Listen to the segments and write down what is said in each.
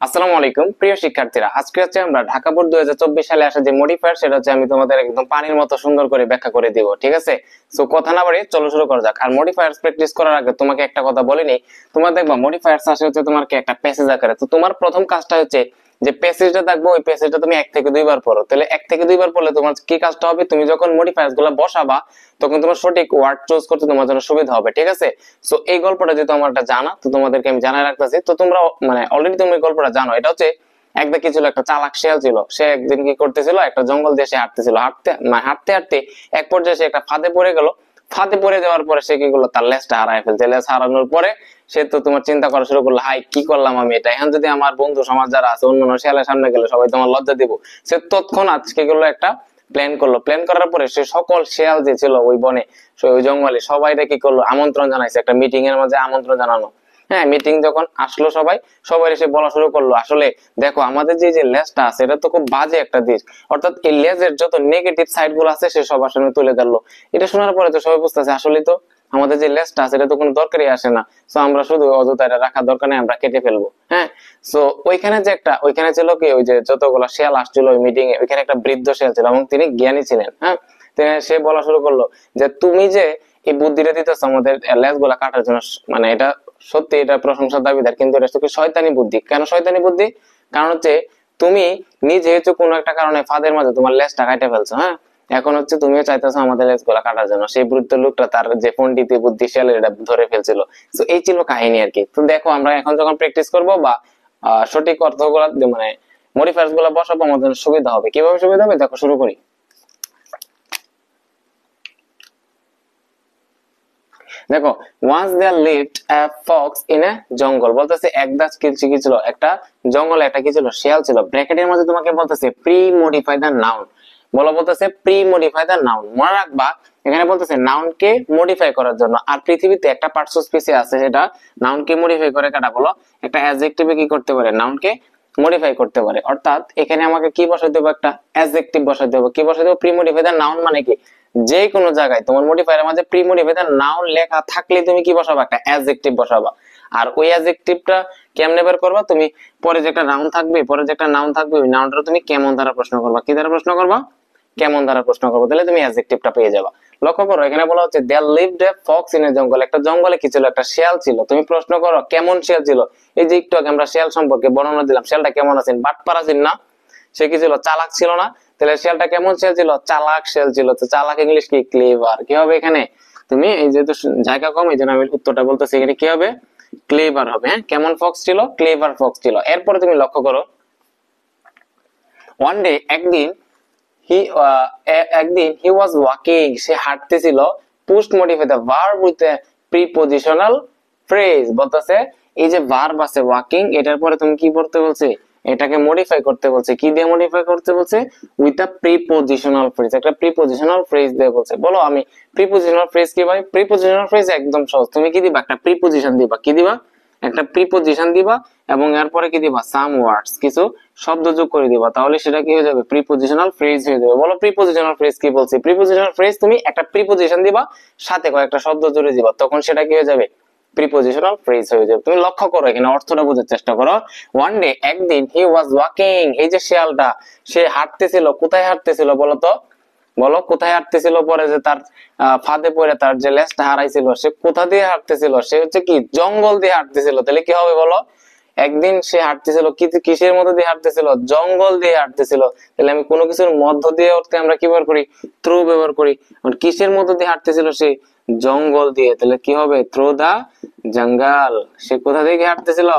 আসসালামু আলাইকুম প্রিয় শিক্ষার্থীরা, আজকে হচ্ছে আমরা ঢাকা বোর্ড 2024 সালে আসা যে মডিফায়ার সেটা হচ্ছে আমি তোমাদের একদম পানির মতো সুন্দর করে ব্যাখ্যা করে দিব। ঠিক আছে, সো কথা না বাড়িয়ে চলো শুরু করা যাক। আর মডিফায়ার্স প্র্যাকটিস করার আগে তোমাকে একটা কথা বলিনি, তোমার দেখবা মডিফায়ার্স আসে হচ্ছে তোমার কি একটা প্যাসেজ আকারে। তো তোমার প্রথম কাজটা হচ্ছে যে প্যাসেজটা থাকবে ওই প্যাসেজটা তুমি 1 থেকে 2 বার পড়ো। তাহলে 1 থেকে 2 বার পড়লে তোমার কি কাজটা হবে, তুমি যখন মডিফায়ার্স গুলো বসাবা তখন তোমার সঠিক ওয়ার্ড চুজ করতে তোমার জন্য সুবিধা হবে। ঠিক আছে, সো এই গল্পটা যেহেতু আমার জানা, তো তোমাদেরকে আমি জানাই রাখতেছি। তো তোমরা মানে অলরেডি তুমি গল্পটা জানো। এটা হচ্ছে একদা কি ছিল, একটা চালাক শিয়াল ছিল। সে একদিন কি করতেছিল, একটা জঙ্গল দিয়ে সে হাঁটতেছিল। হাঁটতে হাঁটতে এক পর্যায়ে সে একটা ফাঁদে পড়ে গেল। ফাঁদে পড়ে যাওয়ার পরে সে কি করলো, তার লেজটা হারায় ফেলছে। লেজ হারানোর পরে সে তো তোমার চিন্তা করা শুরু করলো, হাই কি করলাম আমি এটা, এখন যদি আমার বন্ধু সমাজ যারা আছে অন্য শিয়ালের সামনে গেলে সবাই তোমার লজ্জা দিব। সে তৎক্ষণাৎ কি করলো, একটা প্ল্যান করলো। প্ল্যান করার পরে সে সকল শিয়াল যে ছিল ওই বনে, ওই জঙ্গলে সবাই কি করলো, আমন্ত্রণ জানাইছে। একটা মিটিং এর মাঝে আমন্ত্রণ জানানো। হ্যাঁ, মিটিং যখন আসলো সবাই এসে বলা শুরু করলো, আসলে দেখো আমাদের যে যে লেজটা আছে এটা তো খুব বাজে একটা দিক, অর্থাৎ এই লেজের যত নেগেটিভ সাইড গুলো আছে সে সবার সামনে তুলে ধরলো। এটা শোনার পরে তো সবাই বুঝতেছে আসলে তো আমাদের যে লেজটা আছে এটা তো কোনো দরকারই আসে না, সো আমরা শুধু অযথা এটা রাখার দরকার নেই, আমরা কেটে ফেলবো। হ্যাঁ, সো ওইখানে ছিল কি, ওই যে যতগুলো শিয়াল আসছিল ওই মিটিং এ, ওইখানে একটা বৃদ্ধ শিয়াল ছিল এবং তিনি জ্ঞানী ছিলেন। হ্যাঁ, সে বলা শুরু করলো যে তুমি যে এই বুদ্ধিটা দিতেছ আমাদের লেজ গুলা কাটার জন্য, মানে এটা সত্যি, এটা প্রশংসার দাবিদার, কিন্তু এটা হচ্ছে শয়তানি বুদ্ধি। কেন শয়তানি বুদ্ধি? কারণ হচ্ছে তুমি নিজে হচ্ছে কোনো একটা কারণে ফাঁদের মাঝে তোমার লেজটা কাটে ফেলছো। হ্যাঁ, এখন হচ্ছে তুমিও চাইতেছো আমাদের লেজ গুলা কাটার জন্য। সেই বৃদ্ধ লোকটা তার যে পণ্ডিতি বুদ্ধিশালী এটা ধরে ফেলছিল। তো এই ছিল কাহিনী আর কি। তো দেখো আমরা এখন যখন প্র্যাকটিস করবো বা সঠিক অর্থগুলা মানে মডিফায়ার্স গুলা বসাবো আমাদের সুবিধা হবে। কিভাবে সুবিধা হবে দেখো, শুরু করি। দেখো, once there lived a fox in a jungle, বলতেছে একদা কি ছিল, একটা জঙ্গলে একটা কি ছিল, শিয়াল ছিল। ব্র্যাকেটের মধ্যে তোমাকে বলতেছে প্রি মডিফাই দা নাউন। বলতেছে প্রি মডিফাই দা নাউন, মনে রাখবা এখানে বলতেছে নাউন কে মডিফাই করার জন্য। আর পৃথিবীতে একটা পার্টস স্পিসিস আছে যেটা নাউন কে মডিফাই করে, কাটা বলো একটা অ্যাডজেক্টিভে কি করতে পারে, নাউন কে মডিফাই করতে পারে। অর্থাৎ এখানে আমাকে কি বসাইতে হবে, একটা অ্যাডজেক্টিভ বসাইতে হবে। কি বসাইতে হবে? প্রি মডিফাই দা নাউন, মানে কি যে কোনো জায়গায় তোমার মডিফায়ারের মাঝে প্রি মডিফায়ার নাউন লেখা থাকলে তুমি কি বসাবা, একটা অ্যাডজেক্টিভ বসাবা। আর ওই অ্যাডজেক্টিভটা কেমনে বের করবা, তুমি পরে যে একটা নাউন থাকবে, ওই নাউনটা তুমি কেমন দ্বারা প্রশ্ন করবা। কি দ্বারা প্রশ্ন করবা? কেমন দ্বারা প্রশ্ন করবা, তাহলে তুমি অ্যাডজেক্টিভটা পেয়ে যাবা। লক্ষ্য করো এখানে বলা হচ্ছে there lived a fox in a jungle, একটা জঙ্গলে কি ছিল, একটা শিয়াল ছিল। তুমি প্রশ্ন করো কেমন শিয়াল ছিল। এই যে একটু আগে আমরা শিয়াল সম্পর্কে বর্ণনা দিলাম, শিয়ালটা কেমন আছেন, বাটপাড়া ছিল না, সে কি ছিল, চালাক ছিল না। তাহলে শিয়ালটা কেমন শিয়াল ছিল? চালাক শিয়াল ছিল। তো চালাক ইংলিশ কি? ক্লেভার। কি হবে এখানে? তুমি এই যেহেতু জায়গা কম এই জন্য আমি উত্তরটা বলতেছি, এখানে কি হবে? ক্লেভার হবে। হ্যাঁ, কেমন ফক্স ছিল? ক্লেভার ফক্স ছিল। এরপরে তুমি লক্ষ্য করো, ওয়ান ডে একদিন হি ওয়াজ ওয়াকিং, সে হাঁটতেছিল। Postmodify the verb with a prepositional phrase, বলতেছে এই যে ভার্ব আছে ওয়াকিং, এটার পরে তুমি কি করতে বলছে, এটাকে মডিফাই করতে বলছে। কি দিয়ে মডিফাই করতে বলছে? উইথ আ প্রিপজিশনাল ফ্রেজ, একটা প্রিপজিশনাল ফ্রেজ দিয়ে বলছে। বলো আমি প্রিপজিশনাল ফ্রেজ কি ভাই? প্রিপজিশনাল ফ্রেজ একদম সহজ, তুমি কি দিবা, একটা প্রিপজিশন দিবা। কি দিবা? একটা প্রিপজিশন দিবা এবং এরপরে কি দিবা, সাম ওয়ার্ডস, কিছু শব্দ যোগ করে দিবা। তাহলে সেটা কি হয়ে যাবে? প্রিপজিশনাল ফ্রেজ হয়ে যাবে। বলো প্রিপজিশনাল ফ্রেজ কি বলছি? প্রিপজিশনাল ফ্রেজ তুমি একটা প্রিপজিশন দিবা, সাথে কয়েকটা শব্দ জুড়ে দিবা, তখন সেটা কি হয়ে যাবে? প্রিপজিশনাল ফ্রেজ হয়ে যাবে। তুমি লক্ষ্য করো এখানে অর্থটা বোঝার চেষ্টা করো। ওয়ান ডে একদিন, হি ওয়াজ ওয়াকিং, এই যে শিয়ালটা সে হাঁটতেছিল। কোথায় হাঁটতেছিল বলো তো? বলো কোথায় হাঁটতেছিল? পরে যে তার ফাঁদে পড়ে তার যে লেজটা হারাইছিল, সে কোথা দিয়ে হাঁটতেছিল? সে হচ্ছে কি জঙ্গল দিয়ে হাঁটতেছিল। তাহলে কি হবে বলো? একদিন সে হাঁটতেছিল কিসের মধ্যে দিয়ে হাঁটতেছিল? জঙ্গল দিয়ে হাঁটতেছিল। তাহলে আমি কোনো কিছুর মধ্য দিয়ে উঠতে আমরা কি ব্যবহার করি? থ্রু ব্যবহার করি। কিসের মধ্যে দিয়ে হাঁটতেছিল সে? জঙ্গল দিয়ে। তাহলে কি হবে? থ্রু দা জঙ্গল। সে কোথা থেকে হাঁটতেছিল?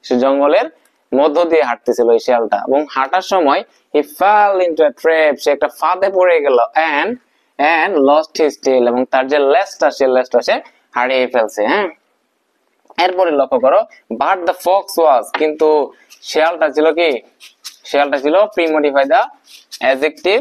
সে জঙ্গলের মধ্য দিয়ে হাঁটতেছিল এই শিয়ালটা। এবং হাঁটার সময় he fell into a trap, সে একটা ফাঁদে পড়ে গেল। and lost his tail, এবং তার যে লেজটা সে হারিয়ে ফেলছে। হ্যাঁ, এরপরে লক্ষ্য করো, but the fox was, কিন্তু শিয়ালটা ছিল কি? শিয়ালটা ছিল প্রিমডিফাই দা অ্যাডজেক্টিভ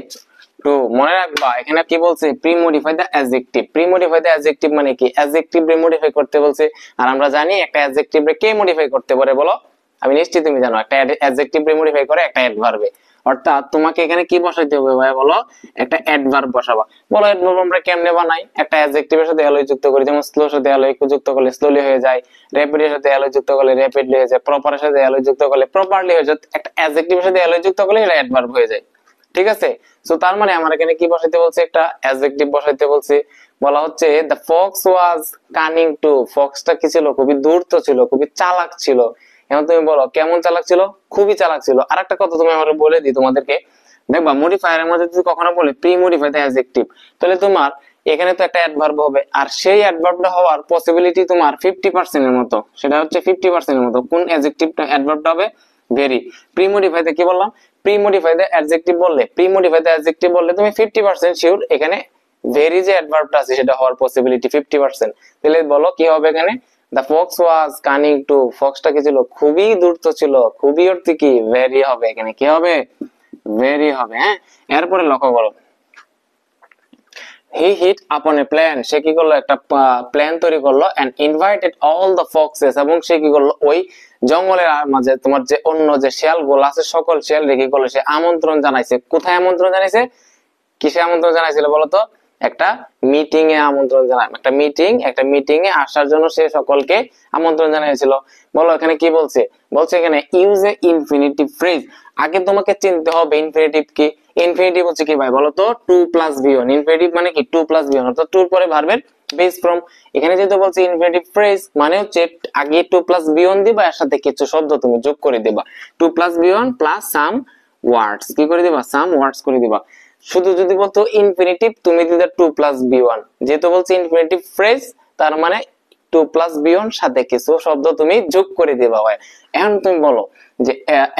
টু। মনে রাখবা এখানে কি বলছে? প্রিমডিফাই দা অ্যাডজেক্টিভ। প্রিমডিফাই দা অ্যাডজেক্টিভ মানে কি? অ্যাডজেক্টিভ রে মডিফাই করতে বলছে। আর আমরা জানি একটা অ্যাডজেক্টিভ রে কে মডিফাই করতে পারে বলো? আমি নিশ্চিত তুমি জানো একটা অ্যাডজেক্টিভ মডিফাই করে একটা অ্যাডভার্বে। অর্থাৎ তোমাকে এখানে কি বসাইতে হবে ভাই বলো, একটা অ্যাডভার্ব বসাবা। বলো অ্যাডভার্ব আমরা কেমনে বানাই, একটা অ্যাডজেক্টিভের সাথে অ্যালয় যুক্ত করি, যেমন স্লো সাথে অ্যালয় যুক্ত করলে স্লোলি হয়ে যায়, র্যাপিডের সাথে অ্যালয় যুক্ত করলে র্যাপিডলি হয়ে যায়, প্রপারের সাথে অ্যালয় যুক্ত করলে প্রপারলি হয়ে যায়। একটা অ্যাডজেক্টিভের সাথে অ্যালয় যুক্ত করলে এটা অ্যাডভার্ব হয়ে যায়। ঠিক আছে, সো তার মানে আমার এখানে কি বসাইতে বলছে, একটা অ্যাডজেক্টিভ বসাইতে বলছে। বলা হচ্ছে the fox was cunning too, ফক্সটা কি ছিল, খুবই ধূর্ত ছিল, খুবই চালাক ছিল। এখন তুমি বলো কেমন চালাক ছিল, খুবই চালাক ছিল। আরেকটা কথা তুমি আমার বলে দিই তোমাদেরকে, দেখবা মডিফায়ারের মধ্যে যদি কখনো বলে প্রি মডিফাইড অ্যাডজেক্টিভ, তাহলে তোমার এখানে তো একটা অ্যাডভার্ব হবে, আর সেই অ্যাডভার্বটা হওয়ার পসিবিলিটি তোমার 50% এর মতো, সেটা হচ্ছে 50% এর মতো। কোন অ্যাডজেক্টিভটা অ্যাডভার্বটা হবে, ভেরি। প্রি মডিফাইতে কি বললাম, প্রি মডিফাইতে অ্যাডজেক্টিভ বললে, প্রি মডিফাইতে অ্যাডজেক্টিভ বললে তুমি 50% শিওর এখানে ভেরি যে অ্যাডভার্বটা আছে সেটা হওয়ার পসিবিলিটি 50%। তাহলে বলো কি হবে এখানে, the fox was cunning too, ফক্সটা কি ছিল, খুবই ধূর্ত ছিল, খুবই অর্থ কি ভেরি হবে, এখানে কি হবে, ভেরি হবে। হ্যাঁ, এরপরে লক্ষ্য করো, হি হিট আপন এ প্ল্যান, সে কি করলো, একটা প্ল্যান তৈরি করলো, and invited all the foxes, এবং সে কি করলো ওই জঙ্গলের মাঝে তোমার যে অন্য যে শিয়াল গুলো আছে সকল শিয়াল রেখে করলো সে আমন্ত্রণ জানাইছে। কোথায় আমন্ত্রণ জানাইছে, কিসে আমন্ত্রণ জানাইছিল বলতো, একটা মিটিং এ আমন্ত্রণ জানায়, একটা মিটিং এ আসার জন্য সে সকলকে আমন্ত্রণ জানিয়েছিল। বলো এখানে কি বলছে, বলছে এখানে ইউজ এ ইনফিনিটিভ ফ্রেজ। আগে তোমাকে চিনতে হবে ইনফিনিটিভ কি, ইনফিনিটিভ হচ্ছে কি ভাই বলো তো, টু প্লাস বিয়ন। ইনফিনিটিভ মানে কি, টু প্লাস বিয়ন, অর্থাৎ টুর পরে ভার্বের বেস ফর্ম। এখানে যেহেতু বলছে ইনফিনিটিভ ফ্রেজ মানে হচ্ছে আগে টু প্লাস বিয়ন দিবা, এর সাথে কিছু শব্দ তুমি যোগ করে দিবা, টু প্লাস বিয়ন প্লাস সাম ওয়ার্ডস, কি করে দিবা, সাম ওয়ার্ডস করে দিবা। শুধু যদি বলতো ইনফিনিটিভ, তুমি দিতে টু প্লাস বি ওয়ান, যেহেতু বলছে ইনফিনিটিভ ফ্রেজ তার মানে টু প্লাস বি ওয়ান সাথে কিছু শব্দ তুমি যোগ করে দিবা ভাই। এখন তুমি বলো যে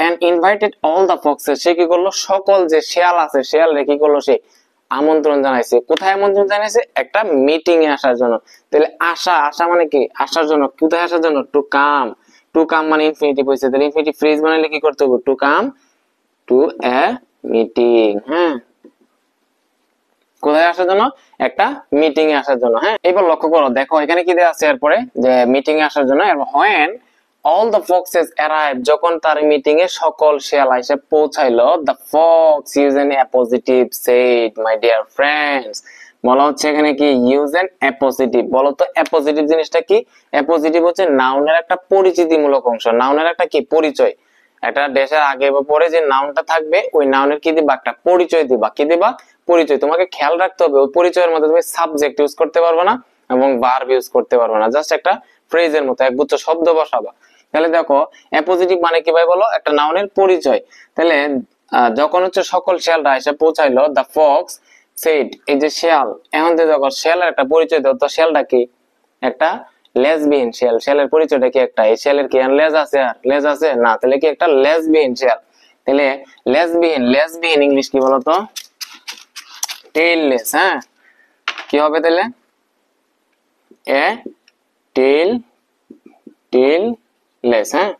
and invited all the foxes, সে কি করলো সকল যে শিয়াল আছে শিয়াল রে কি করলো, সে আমন্ত্রণ জানাইছে। কোথায় আমন্ত্রণ জানাইছে, একটা মিটিং এ আসার জন্য। তাহলে আসা, আসা মানে কি, আসার জন্য। কোথায় আসার জন্য, টু কাম, টু কাম মানে ইনফিনিটিভ হয়েছে, তাহলে ইনফিনিটিভ ফ্রেজ বানাইলে কি করতে হবে, to come to a meeting. হ্যাঁ, কোথায় আসার জন্য, একটা মিটিং এ আসার জন্য। হ্যাঁ, এবার লক্ষ্য করো, দেখো এখানে কি দেওয়া আছে এরপরে, যে মিটিং এ আসার জন্য। when all the foxes arrived, যখন তার মিটিং এ সকল শিয়াল এসে পৌঁছাইলো, the fox used an appositive said my dear friends, বলা হচ্ছে এখানে কি ইউজ এন অ্যাপোজিটিভ। বলো তো অ্যাপোজিটিভ জিনিসটা কি, অ্যাপোজিটিভ হচ্ছে নাউনের একটা পরিচিতিমূলক অংশ, নাউনের একটা কি পরিচয়। একটা দেশের আগে বা পরে যে নাউনটা থাকবে ওই নাউনের কি দিবা, একটা পরিচয় দিবা। কি দিবা, পরিচয়। তোমাকে খেয়াল রাখতে হবে ওই পরিচয়ের মধ্যে তুমি সাবজেক্ট ইউজ করতে পারবে না এবং ভার্ব ইউজ করতে পারবে না, জাস্ট একটা ফ্রেজের মতো একগুচ্ছ শব্দ বসাবা। তাহলে দেখো অ্যাপোজিটিভ মানে কি ভাই বলো, একটা নাউনের পরিচয়। তাহলে যখন হচ্ছে সকল শিয়ালরা এসে পৌঁছাইলো, দ্য ফক্স সেড, এই যে শিয়াল, এখন যে যখন শিয়ালের একটা পরিচয় দাও, তো শিয়ালটা কি, একটা লেসবিয়ান শিয়াল। শিয়ালের পরিচয়টা কি, একটা এই শিয়ালের কি লেজ আছে, আর লেজ আছে না, তাহলে কি একটা লেসবিয়ান শিয়াল। তাহলে লেসবিয়ান, লেসবিয়ান ইংলিশ কি বলতো, টেইললেস। হ্যাঁ, কি হবে তাহলে, এ টেইললেস। হ্যাঁ,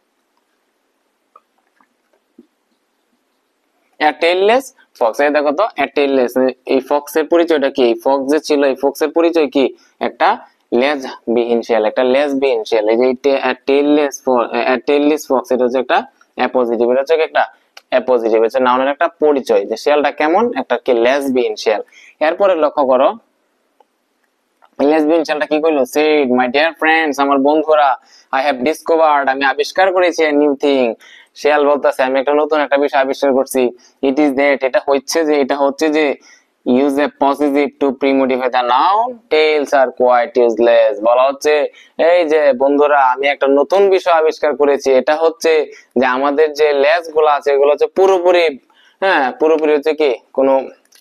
এ টেইললেস ফক্স। এই দেখো তো এ টেইললেস, এই ফক্সের পরিচয়টা কি, এই ফক্স যে ছিল এই ফক্সের পরিচয় কি, একটা লেজবিহীন শিয়াল, একটা লেসবিয়ান শিয়াল। এই যে টেইললেস ফক্স, এটা হচ্ছে একটা অ্যাপোজিটিভ, এটা হচ্ছে একটা অ্যাপোজিটিভ, হচ্ছে নাউনের একটা পরিচয় যে শিয়ালটা কেমন, একটা কি লেসবিয়ান শিয়াল। এরপরে লক্ষ্য করো লেসবিয়ান শিয়ালটা কি কইলো, সেড মাই ডিয়ার ফ্রেন্ডস, আমার বন্ধুরা, আই হ্যাভ ডিসকভার্ড, আমি আবিষ্কার করেছি এ নিউ থিং। শিয়াল বলতেছে আমি একটা নতুন একটা বিষয় আবিষ্কার করছি। ইট ইজ দ্যাট, এটা হচ্ছে যে use a possessive to pre-modify the noun, tails are quite useless। বলা হচ্ছে এই যে বন্ধুরা আমি একটা নতুন বিষয় আবিষ্কার করেছি, এটা হচ্ছে যে আমাদের যে লেজ গুলো আছে এগুলো হচ্ছে পুরোপুরি, হ্যাঁ পুরোপুরি হচ্ছে কি কোনো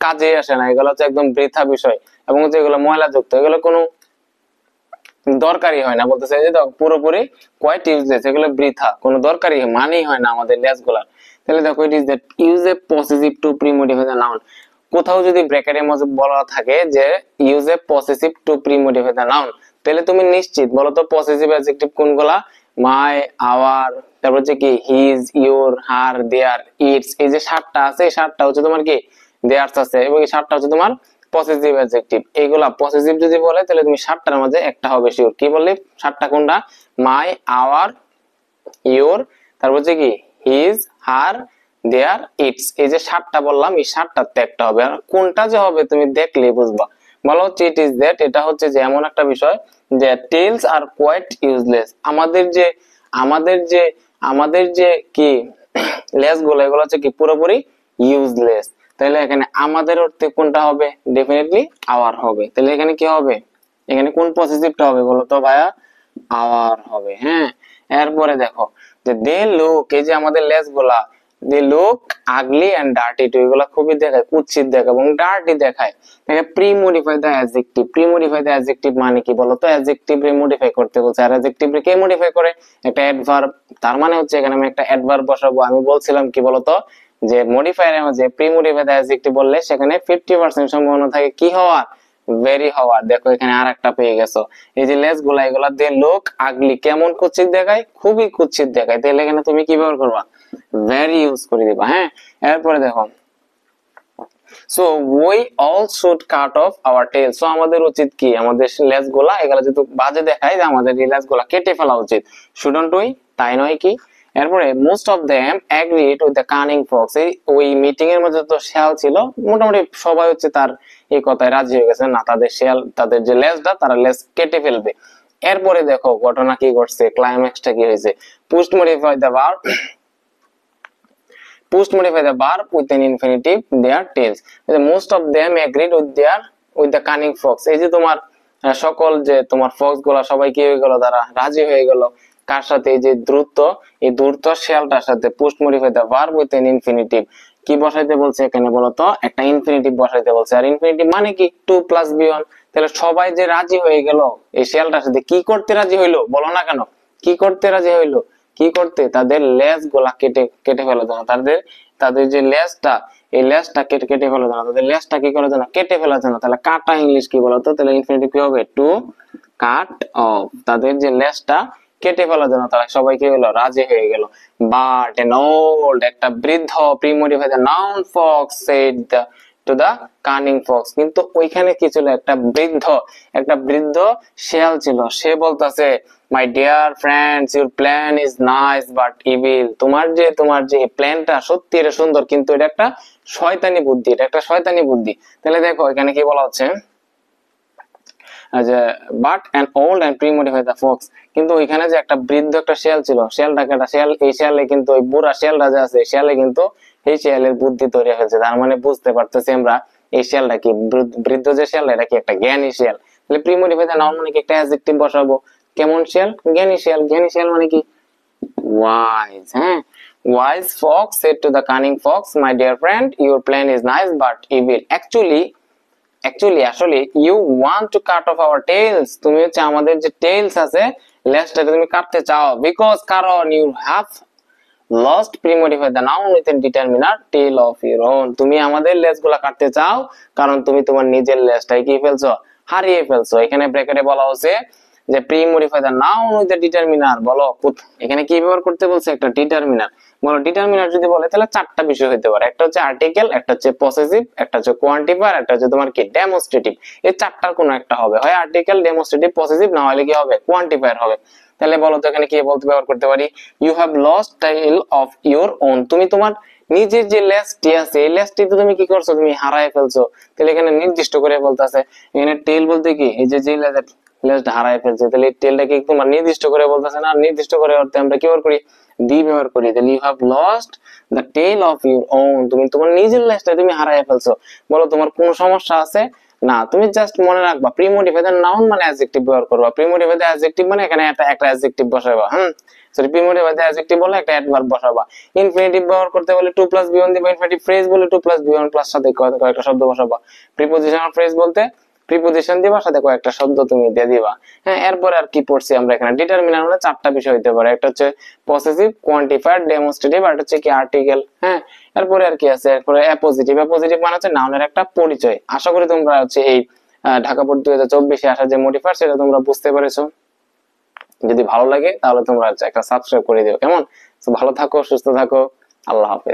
কাজে আসে না, এগুলো হচ্ছে একদম বৃথা বিষয়, এবং হচ্ছে এগুলো ময়লা যুক্ত, এগুলো কোনো দরকারি হয় না। বলতেছে যে পুরোপুরি কোয়াইট ইউজলেস, এগুলো বৃথা, কোনো দরকারি মানেই হয় না আমাদের লেজ গুলা। তাহলে দেখো it is that use a possessive two premodify the noun, কোথাও যদি ব্র্যাকেটের মধ্যে বলা থাকে যে use a possessive two premodify the noun, তাহলে তুমি নিশ্চিত বলো তো পসেসিভ অ্যাডজেক্টিভ কোনগুলা, মাই, আওয়ার, তারপর হচ্ছে কি his, your, her, their, its, এই যে সাতটা আছে এই সাতটা হচ্ছে তোমার কি দেয়ার্স আছে, এবং এই সাতটা হচ্ছে তোমার পসেসিভ অ্যাডজেক্টিভ। এইগুলা পসেসিভ যদি বলে তাহলে তুমি সাতটার মধ্যে একটা হবে শিওর। কি বললি সাতটা কোনটা, মাই, আওয়ার, ইউর, তারপর হচ্ছে কি হিজ, হার, দেয়ার, ইটস। এই যে 7টা বললাম, এই 7টাতে একটা হবে। আর কোনটা যে হবে তুমি দেখলেই বুঝবা। বলা হচ্ছে ইট ইজ দ্যাট, এটা হচ্ছে যে এমন একটা বিষয় যে টেলস আর কোয়াইট ইউজলেস। আমাদের যে কি লেস গুলো, এগুলো হচ্ছে কি পুরোপুরি ইউজলেস। তাহলে এখানে আমাদের অর্থে কোনটা হবে? ডেফিনেটলি আওয়ার হবে। তাহলে এখানে কি হবে? এখানে কোন পসেসিভটা হবে বলো তো ভাইয়া? আওয়ার হবে। হ্যাঁ, এরপরে দেখো যে দে লুক, এই যে আমাদের লেস গুলা, they look ugly and dirty too, এগুলা খুবই দেখায় কুৎসিত দেখায় এবং ডার্টি দেখায়। Pre modify the adjective. Pre modify the adjective মানে কি বলো তো? অ্যাডজেক্টিভ রে মডিফাই করতে বলছে। আর অ্যাডজেক্টিভ রে কে মডিফাই করে? একটা অ্যাডভার্ব। তার মানে হচ্ছে এখানে আমি একটা অ্যাডভার্ব বসাবো। আমি বলছিলাম কি বলতো যে মডিফায়ারের মধ্যে প্রি মডিফাই দ্য অ্যাডজেক্টিভ বললে সেখানে 50% সম্ভাবনা থাকে কি হওয়ার? ভেরি হওয়ার। দেখো এখানে আরেকটা পেয়ে গেছো। এই যে লেস গুলা, এগুলা দিয়ে লোক আগলি, কেমন কুৎসিত দেখায়? খুবই কুৎসিত দেখায়। তাহলে এখানে তুমি কি ব্যবহার করবা? ভেরি ইউজ করে দিবা। হ্যাঁ, এরপরে দেখো so we all should cut off our tail. So আমাদের উচিত কি? আমাদের লেস গুলা এগুলা যেহেতু বাজে দেখায়, যে আমাদের এই লেস গুলা কেটে ফেলা উচিত। Shouldn't we? তাই নয় কি? এরপরে most of them agreed with the cunning fox. এই ওই মিটিং এর মধ্যে তো শেয়াল ছিল, মোটামুটি সবাই হচ্ছে তার এই কথায় রাজি হয়ে গেছে, না তাদের শেয়াল, তাদের যে লেসটা, তারা লেস কেটে ফেলবে। এরপরে দেখো ঘটনা কি ঘটছে, ক্লাইম্যাক্সটা কি হয়েছে। Post modify the verb, post modify the verb with an infinitive their tails. Most of them agreed with the cunning fox. এই যে তোমার সকল যে তোমার ফক্স গুলা সবাই কি হয়ে গেল? তারা রাজি হয়ে গেল কার সাথে? এই যে দ্রুত, এই দ্রুত শেয়ালটার সাথে। Post modify the verb with an infinitive. কি বসাইতে বলছে এখানে বলতো? একটা ইনফিনিটিভ বসাইতে বলছে। আর ইনফিনিটিভ মানে কি? To plus V one. তাহলে সবাই যে রাজি হয়ে গেল এই শেয়ালটার সাথে, কি করতে রাজি হইলো বলো না কেন? কি করতে রাজি হইলো? কি করতে? তাদের লেজ গুলা কেটে ফেলার জন্য। তাদের যে লেজটা, এই লেজটা কেটে ফেলার জন্য। তাদের লেজটা কি করার জন্য? কেটে ফেলার জন্য। তাহলে কাটা ইংলিশ কি বলতো? তাহলে ইনফিনিটিভ কি হবে? Two cut off. তাদের যে লেজটা কেটে ফেলার জন্য তারা সবাই কি হলো? রাজি হয়ে গেল। বাট এন ওল্ড, একটা বৃদ্ধ, premodify the noun fox said to the cunning fox. কিন্তু ওইখানে কি ছিল? একটা বৃদ্ধ শেয়াল ছিল। সে বলতাছে my dear friends, your plan is nice but evil. তোমার যে প্ল্যানটা সত্যি এটা সুন্দর, কিন্তু এটা একটা শয়তানি বুদ্ধি, এটা একটা শয়তানি বুদ্ধি। তাহলে দেখো এখানে কি বলা হচ্ছে যে but an old and premodify the Fox. কিন্তু ওইখানে যে একটা বৃদ্ধ একটা শিয়াল ছিল, শিয়ালটাকে একটা শিয়াল, এই শিয়ালে কিন্তু ওই বুড়া শিয়ালটা যে আছে, শিয়ালে কিন্তু এই শিয়ালের বুদ্ধি তৈরি হয়েছে। তার মানে বুঝতে পারতেছি আমরা এই শিয়ালটা কি, বৃদ্ধ যে শিয়াল, এটা কি একটা জ্ঞানী শিয়াল। তাহলে প্রিমোডিফাই দ্য নাউন মানে কি? একটা অ্যাডজেক্টিভ বসাবো। কেমন শিয়াল? জ্ঞানী শিয়াল। জ্ঞানী শিয়াল মানে কি? ওয়াইজ। হ্যাঁ, wise Fox said to the cunning fox, my dear friend, your plan is nice but evil. আসলে you want to cut off our tails. তুমি হচ্ছে আমাদের যে টেইলস আছে, লেজটাকে তুমি কাটতে চাও, because কারণ you have lost pre-modify the noun with a determiner tail of your own. তুমি আমাদের লেজগুলা কাটতে চাও কারণ তুমি তোমার নিজের লেজটাই কি ফেলছো? হারিয়ে ফেলছো। এখানে ব্র্যাকেটে বলা হচ্ছে যে pre-modify the noun with the determiner. বলো এখানে কি ব্যবহার করতে বলছে? একটা ডিটারমিনার। বলো ডিটারমিনার যদি বলে তাহলে 4টা বিষয় হতে পারে। একটা হচ্ছে আর্টিকেল, একটা হচ্ছে পসেসিভ, একটা হচ্ছে কোয়ান্টিফায়ার, একটা হচ্ছে তোমার কি ডেমনস্ট্রেটিভ। এই 4টার কোনো একটা হবে, হয় আর্টিকেল, ডেমনস্ট্রেটিভ, পসেসিভ, না হলে কি হবে? কোয়ান্টিফায়ার হবে। তাহলে বলো তো এখানে কি বলতে ব্যবহার করতে পারি? You have lost tail of your own. তুমি তোমার নিজের যে লেজটি আছে, এই লেজটি তো তুমি কি করছো? তুমি হারায় ফেলছো। তাহলে এখানে নির্দিষ্ট করে বলতেছে, এখানে টেইল বলতে কি? এই যে লেজটা হারায় ফেলছে, তাহলে এই টেইলটা কি তোমার নির্দিষ্ট করে বলতেছে না? নির্দিষ্ট করে অর্থে আমরা কি ব্যবহার করি? দি ব্যবহার করি। তাহলে you have lost the tail of your own. তুমি তোমার নিজের লেজটা তুমি হারায় ফেলছো। বলো তোমার কোনো সমস্যা আছে? না, তুমি জাস্ট মনে রাখবা প্রি-মডিফাই দ্য নাউন মানে অ্যাডজেক্টিভ ব্যবহার করবা। প্রি-মডিফাই দ্য অ্যাডজেক্টিভ মানে এখানে একটা অ্যাডজেক্টিভ বসাবা। সরি, প্রি-মডিফাই দ্য অ্যাডজেক্টিভ বলে একটা অ্যাডভার্ব বসাবা। ইনফিনিটিভ ব্যবহার করতে বলে 2 + b1 দিবা। ইনফিনিটিভ ফ্রেজ বলে 2 + b1 প্লাস সাথে কয়েকটা শব্দ বসাবা। প্রিপজিশনাল ফ্রেজ বলতে প্রিপজিশন দিবা, সাথে কয়েকটা শব্দ তুমি দিয়ে দিবা। হ্যাঁ, এরপরে আর কি পড়ছি আমরা এখানে? ডিটারমিনার মানে 4টা বিষয় হতে পারে। একটা হচ্ছে পসেসিভ, কোয়ান্টিফায়ার, ডেমনস্ট্রেটিভ, আর হচ্ছে কি আর্টিকেল। হ্যাঁ, এরপরে আর কি আছে? এরপরে অ্যাপোজিটিভ। অ্যাপোজিটিভ মানে হচ্ছে নাউনের একটা পরিচয়। আশা করি তোমরা হচ্ছে এই ঢাকা বোর্ড 2024 আসা যে মডিফায়ার, সেটা তোমরা বুঝতে পেরেছো। যদি ভালো লাগে তাহলে তোমরা একটা সাবস্ক্রাইব করে দিও, কেমন? ভালো থাকো, সুস্থ থাকো, আল্লাহ হাফেজ।